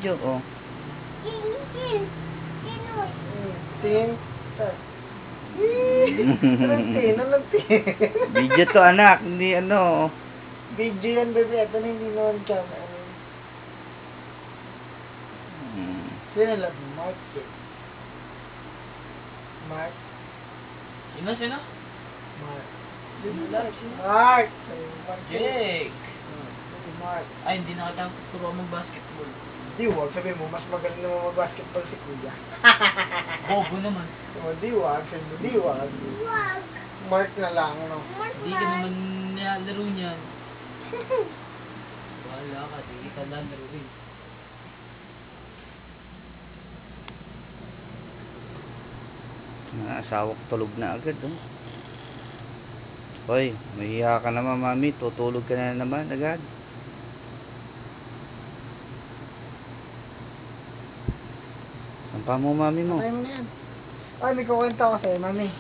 video, oh. Tin. Anong tin? Anong tin? Video to, anak, hindi ano. Video yan, bebe. Ito na hindi noon cam. Ano? Sino lang? Mark eh. Mark? Sino? Mark. Sino lang? Mark! Jake! Mark. Ay, hindi na kita tuturuan mag-basketball. Di, wag sabihin mo, mas magaling naman mag-basketball si Kuya. Bobo naman. Di, wag. Sabi mo, di, wag. Mark na lang, no? Hindi ka naman nilalaro niyan. Wala ka, di kita lalaro rin. Asawak tulog na agad, oh. Hoy, mahiya ka naman, mami. Tutulog ka na naman agad. Sampa mo, mami mo. Patay mo na yan. Ay, may kukwento ako sa'yo, mami.